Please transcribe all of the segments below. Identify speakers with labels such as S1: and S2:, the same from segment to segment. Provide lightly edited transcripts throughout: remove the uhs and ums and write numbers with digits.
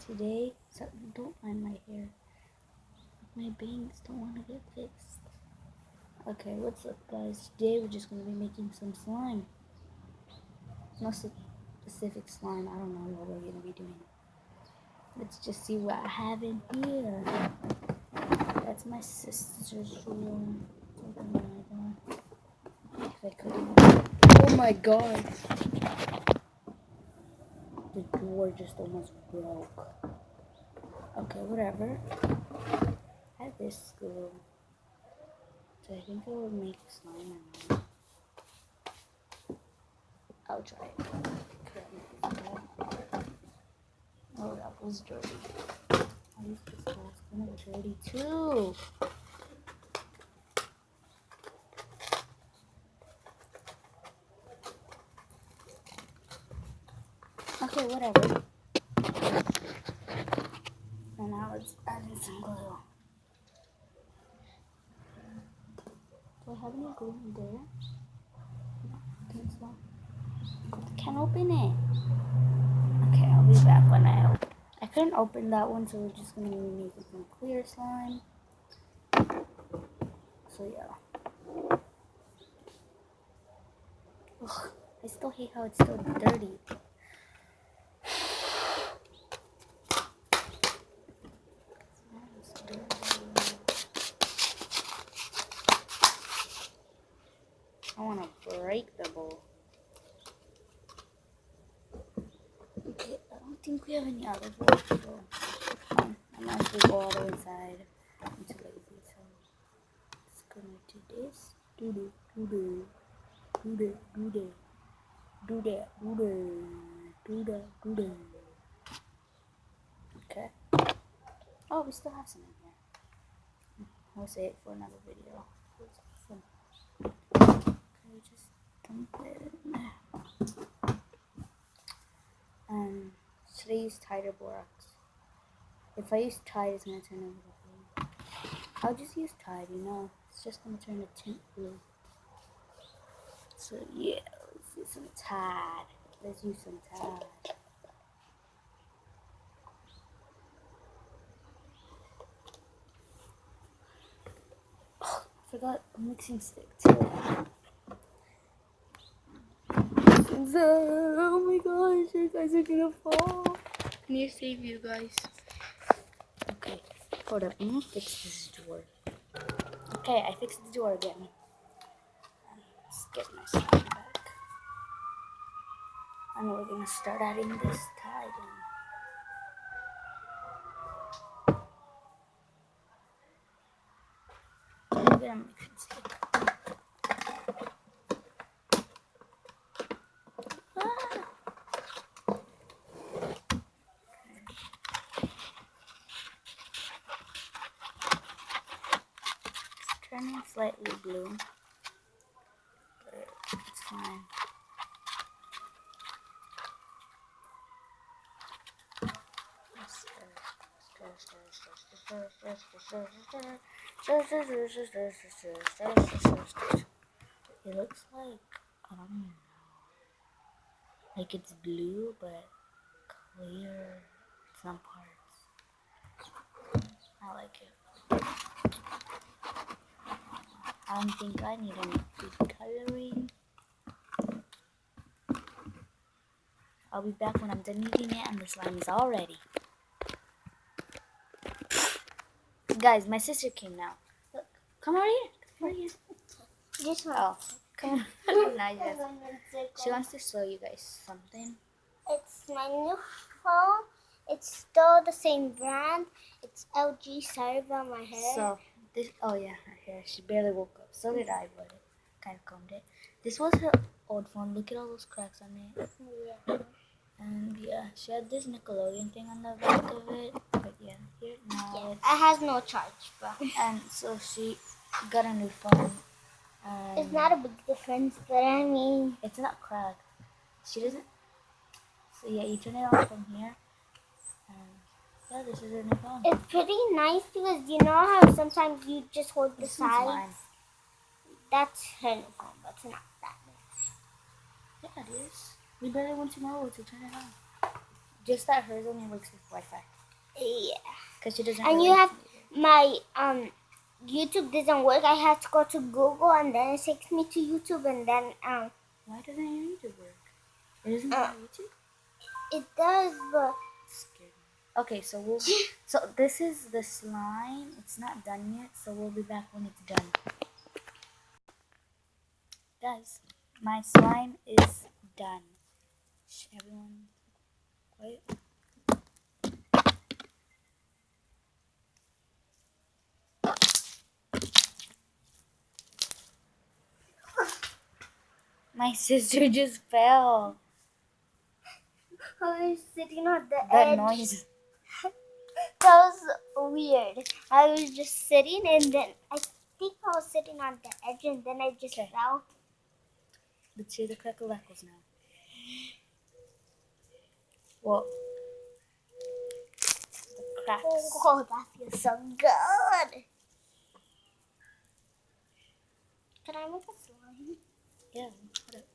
S1: Today, so don't mind my hair. My bangs don't want to get fixed. Okay, what's up, guys? Today we're just gonna be making some slime. No specific slime. I don't know what we're gonna be doing. Let's just see what I have in here. That's my sister's room. Something like that. If I couldn't. Oh my god! The door just almost broke. Okay, whatever. I have this glue. So I think I will make slime or not. I'll try it. Oh, that was dirty. I used this bowl. It's kind of dirty too. Okay, whatever. And now let's add in some glue. Do I have any glue in there? No, I think so. I can't open it. Okay, I'll be back when I open. I couldn't open that one, so we're just gonna be making some clear slime. So yeah. Ugh, I still hate how it's still dirty. I want to break the bowl. Okay, I don't think we have any other bowls, so unless we go all the way inside. I'm too lazy, so just gonna do this. Do that, do that, do that, do that, do that, do that, do that, do that. Okay. Oh, we still have some in here. I'll save it for another video. Okay, just dump it in there. Should I use Tide or Borax? If I use Tide, it's gonna turn into blue. I'll just use Tide, you know. It's just gonna turn the tint blue. So yeah, let's use some Tide. Let's use some Tide. Oh, I forgot a mixing stick too. Oh my gosh, you guys are gonna fall. I need to save you guys. Okay, hold up. I'm gonna fix this door. Okay, I fixed the door again. Let's get my slime back. And we're gonna start adding this Tide in. I'm gonna mix it stick. It's turning slightly blue, but it's fine. It looks like, I don't even know, like it's blue but clear some parts. I like it. I don't think I need any food coloring. I'll be back when I'm done eating it and the slime is all ready. Guys, my sister came now. Look, come over here. Come over here.
S2: This one.
S1: Oh, come on. Now yes. She wants to show you guys something.
S2: It's my new phone. It's still the same brand. It's LG. Sorry about my hair.
S1: So this, oh yeah, her hair. She barely woke up. So did I, but kind of combed it. This was her old phone. Look at all those cracks on it.
S2: Yeah.
S1: And yeah, she had this Nickelodeon thing on the back of it. But yeah, here now
S2: It has no charge, but
S1: and so she got a new phone.
S2: it's not a big difference. But I mean,
S1: It's not cracked. She doesn't. So yeah, you turn it on from here. And yeah, this is her new phone.
S2: it's pretty nice because you know how sometimes you just hold the
S1: This one's mine.
S2: sides. That's her new phone, but it's not that nice.
S1: Yeah, it is. We barely went tomorrow to turn it on. Just that hers only works with Wi-Fi.
S2: Yeah.
S1: Because she doesn't.
S2: And you have my YouTube doesn't work. I have to go to Google and then it takes me to YouTube and then
S1: Why doesn't your YouTube work? It doesn't have YouTube.
S2: it does, but
S1: Scared me. Okay, so so this is the slime. It's not done yet, so we'll be back when it's done. Guys, my slime is done. Shh, everyone, quiet. My sister just fell.
S2: I was sitting on the
S1: That
S2: edge.
S1: noise.
S2: That was weird. I was just sitting and then I think I was sitting on the edge and then I just fell.
S1: Let's hear the crackle-lackles now. Well, the cracks.
S2: Oh, that feels so good. Can I make a slime?
S1: Yeah, put it.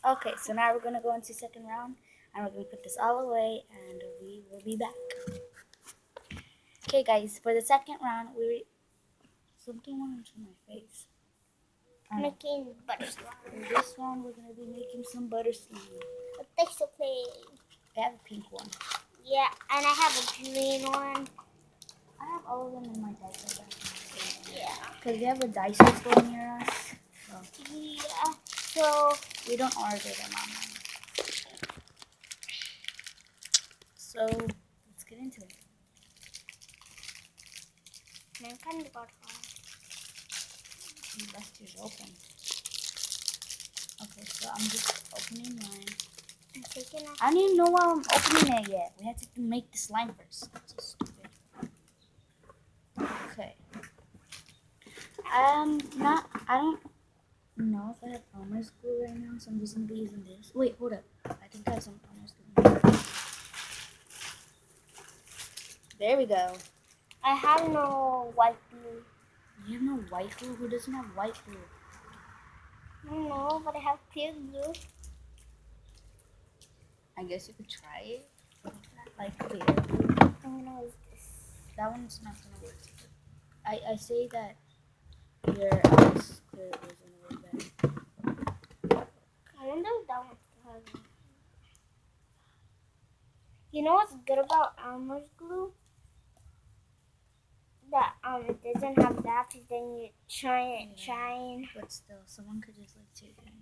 S1: Okay, so now we're gonna go into second round, and we're gonna put this all away, and we will be back. Okay, guys, for the second round, something went into my face.
S2: Making butter slime.
S1: For this one, we're gonna be making some butter slime.
S2: A texture plate.
S1: I have a pink one.
S2: Yeah, and I have a green one.
S1: I have all of them in my Daiso bag.
S2: Yeah.
S1: Because we have a Daiso store near us.
S2: Yeah. So
S1: We don't order them online. So let's get into it.
S2: man kind of got hard.
S1: You left yours open. Okay, so I'm just opening mine.
S2: I'm taking a
S1: I don't even know why I'm opening it yet. We have to make the slime first. That's so stupid. Okay. I don't know if I have Elmer's glue right now, so I'm just gonna be using this. Wait, hold up. I think I have some Elmer's glue. There we go.
S2: I have no white glue.
S1: You have no white glue? Who doesn't have white glue?
S2: I don't know, but I have clear glue.
S1: I guess you could try it. Like clear.
S2: I'm gonna use this.
S1: That one's not gonna work. I say that your eyes clear is gonna work better.
S2: I wonder if that one's good. You know what's good about Elmer's glue? That it doesn't have that, because then you trying.
S1: But still, someone could just like take it.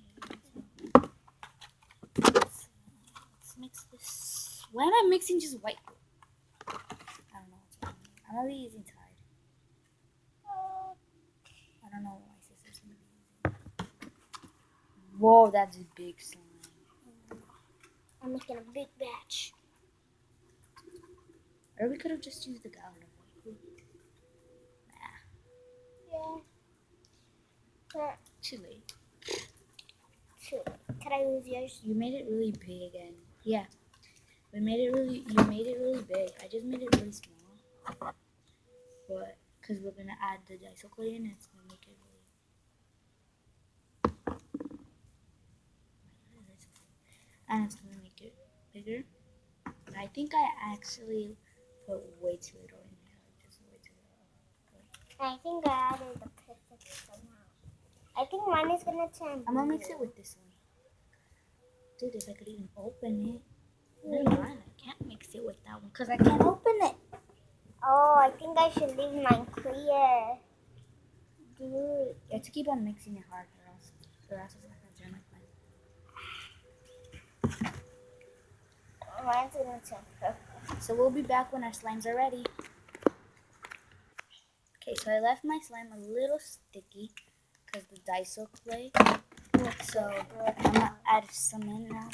S1: Let's mix this. Why am I mixing just white glue? I don't know what's wrong. I'm gonna be using Tide. I don't know what my sister's gonna be using. Whoa, that's a big slime.
S2: I'm making a big batch.
S1: Or we could have just used the gallon of white glue. Nah,
S2: Yeah. But
S1: too late.
S2: can I use yours?
S1: You made it really big again. Yeah. You made it really big. I just made it really small. But because we're gonna add the Daiso clay in, it's gonna make it really, and it's gonna make it bigger. But I think I actually put way too little in here. Like just way too little.
S2: I think I added the perfect amount. I think mine is gonna turn.
S1: I'm gonna mix it with this one. Dude, if I could even open it. Never mind, I can't mix it with that one because I can't open it.
S2: Oh, I think I should leave mine clear. Dude.
S1: You have to keep on mixing it hard or else it's not gonna turn like mine.
S2: Mine's gonna turn perfect.
S1: So we'll be back when our slimes are ready. Okay, so I left my slime a little sticky because the Daiso clay. So I'm gonna add some in now.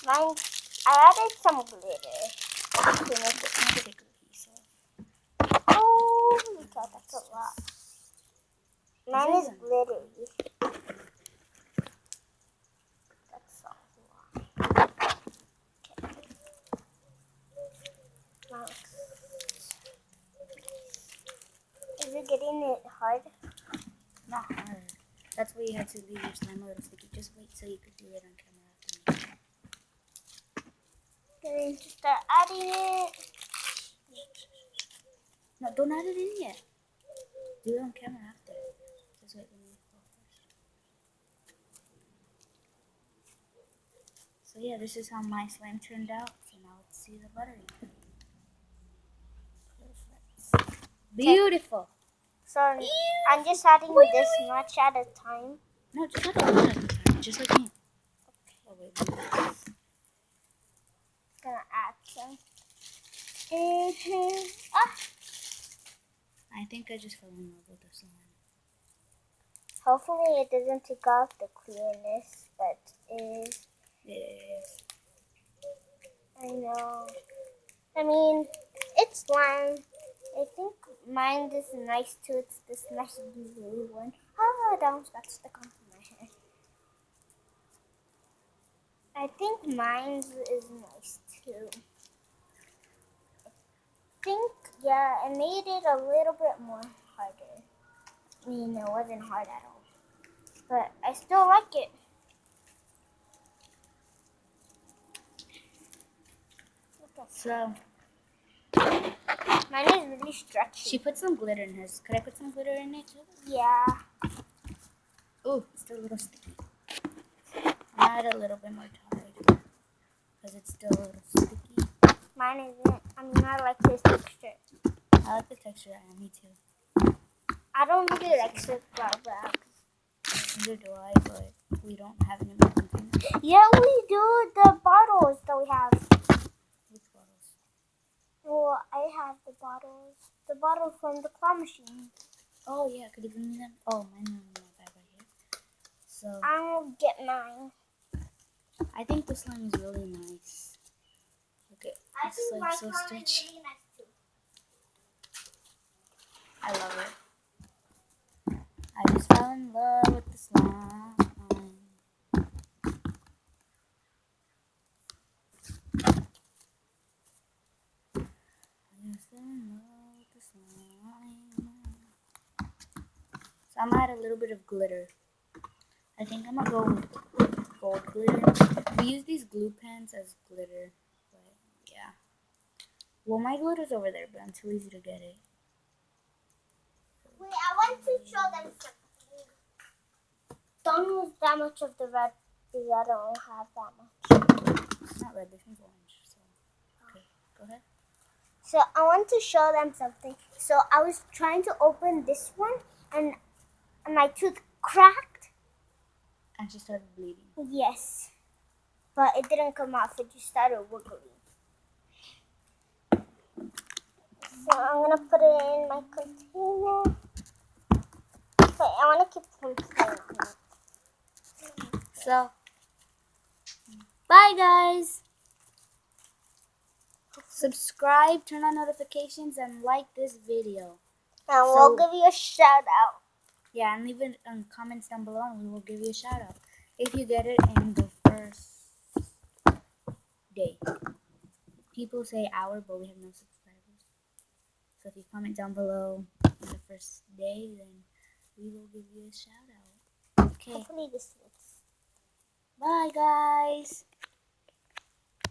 S2: Mine, I added some glitter to make it.
S1: Take a piece off.
S2: Oh, look at that's a lot. Mine is
S1: Isn't it?
S2: glittery. That's a lot. Okay. Now, is it getting hard.
S1: Not hard. That's why you had to leave your slime a little sticky. Just wait till you could do it on camera after me.
S2: Then just start adding it.
S1: No, don't add it in yet. Do it on camera after. Just wait, let me go first. So yeah, this is how my slime turned out. So now let's see the buttering. Perfect. Beautiful.
S2: So I'm just adding this much at a time.
S1: No, just add a little at a time, just like me. Oh wait, let me do this.
S2: Gonna add some. Ah.
S1: I think I just fell in love with the slime.
S2: Hopefully it doesn't take off the clearness that is.
S1: It is.
S2: I know. I mean, it's slime. I think mine is nice too. It's this nice blue one. Ah, that one's got stuck onto my hair. I think mine is nice too. I think, yeah, I made it a little bit more harder. I mean, it wasn't hard at all. But I still like it.
S1: So,
S2: Mine is really stretchy.
S1: she put some glitter in hers. Could I put some glitter in it too?
S2: Yeah.
S1: Oh, it's still a little sticky. I'll add a little bit more Tide because it's still a little sticky.
S2: Mine isn't. I mean, I like this texture.
S1: I like the texture, and me too.
S2: I don't really like silk bags.
S1: Neither do I, but we don't have any more containers.
S2: Yeah, we do. The bottles that we have.
S1: Which bottles?
S2: Well, I have the bottles. The bottle from the claw machine.
S1: Oh yeah, could you give me them? Oh, mine are in my bag right here. So
S2: I'll get mine.
S1: I think the slime is really nice. Okay, it's like so stretchy.
S2: Really nice too.
S1: I love it. I just fell in love with the slime. I just fell in love with the slime. So I'm gonna add a little bit of glitter. I think I'm gonna go with gold glitter. We use these glue pens as glitter, but yeah. Well, my glitter's over there, but I'm too lazy to get it.
S2: Wait, I want to show them something. Don't use that much of the red because I don't have that much.
S1: It's not red, this one's orange. So, okay, go ahead.
S2: So I want to show them something. So I was trying to open this one and my tooth cracked.
S1: And she started bleeding.
S2: Yes. But it didn't come off. It just started wiggling. So I'm going to put it in my container. Wait, I want to keep some slime in it.
S1: So, bye guys. Subscribe, turn on notifications, and like this video.
S2: And we'll give you a shout out.
S1: Yeah, and leave it in comments down below, and we will give you a shout out if you get it in the first day. People say hour, but we have no subscribers. So if you comment down below in the first day, then we will give you a shout out. Okay.
S2: Hopefully this fits.
S1: Bye, guys.